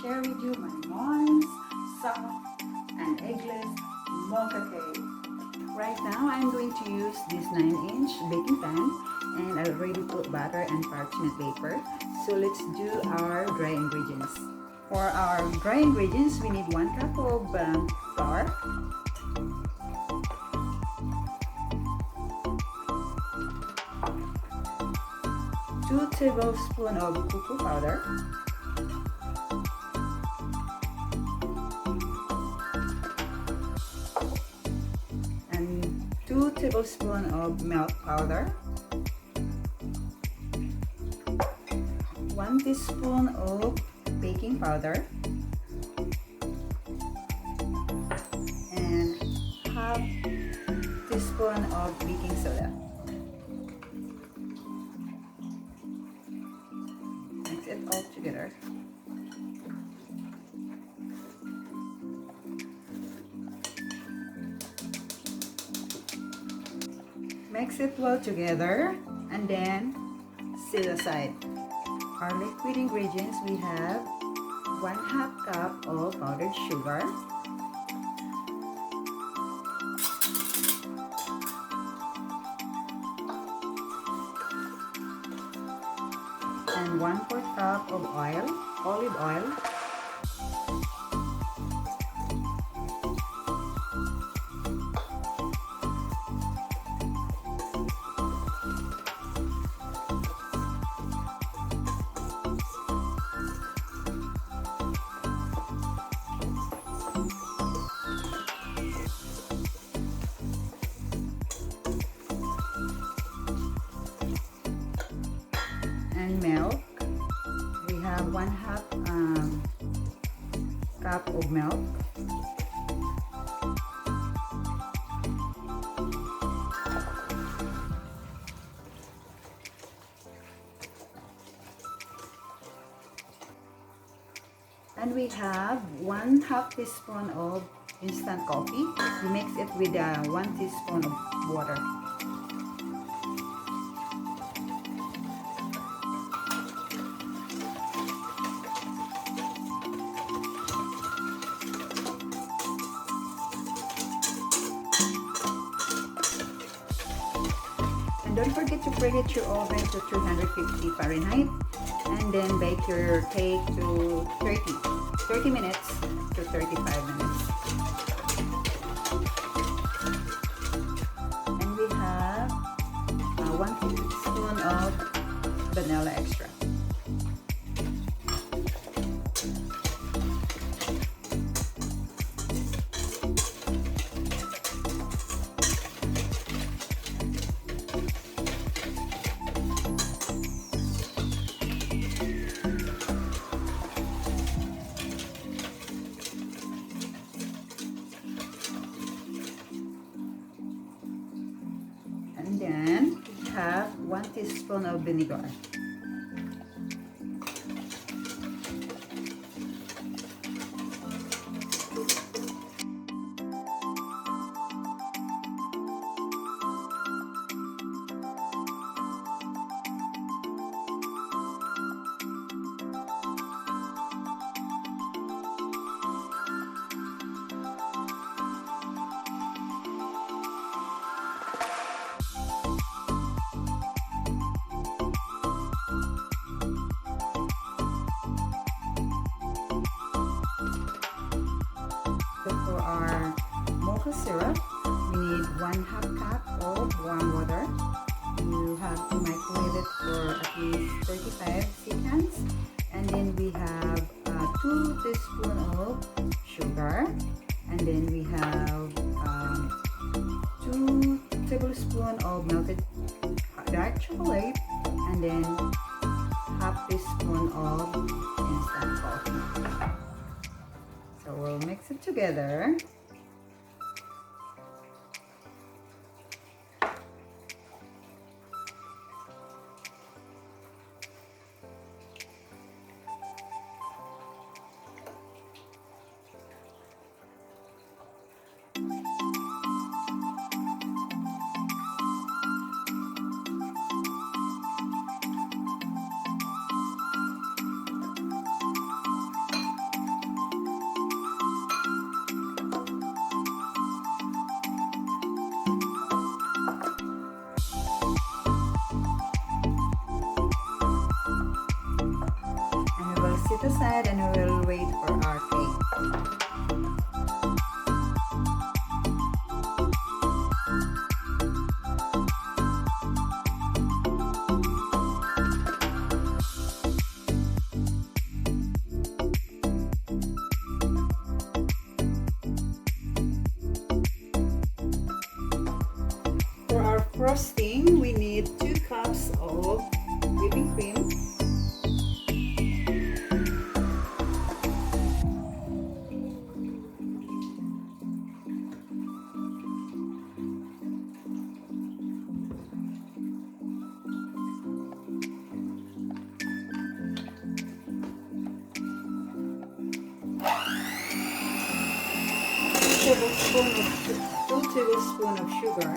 share with you my mom's soft and eggless mocha cake. Right now, I'm going to use this 9-inch baking pan, and I already put butter and parchment paper. So let's do our dry ingredients. For our dry ingredients, we need 1 cup of flour, 2 tablespoons of cocoa powder, and 2 tablespoons of milk powder, 1 teaspoon of baking powder, and half teaspoon of baking soda. Mix it all together. Mix it well together and then set aside. Our liquid ingredients, we have 1/2 cup of powdered sugar, and 1/4 cup of olive oil, and milk. We have 1/2 cup of milk, and we have 1/2 teaspoon of instant coffee. We mix it with 1 teaspoon of water. And don't forget to preheat your oven to 250 Fahrenheit, and then bake your cake to 30 minutes to 35 minutes. And we have 1 teaspoon of vanilla extract. And then we have 1 teaspoon of vinegar. For our mocha syrup, we need 1/2 cup of warm water. You have to microwave it for at least 35 seconds. And then we have 2 teaspoons of sugar. And then we have 2 tablespoons of melted dark chocolate. And then half teaspoon of instant coffee. So we'll mix it together. it aside and we will wait for our cake. For our frosting, we need 2 cups of whipping cream, 2 tablespoons of sugar,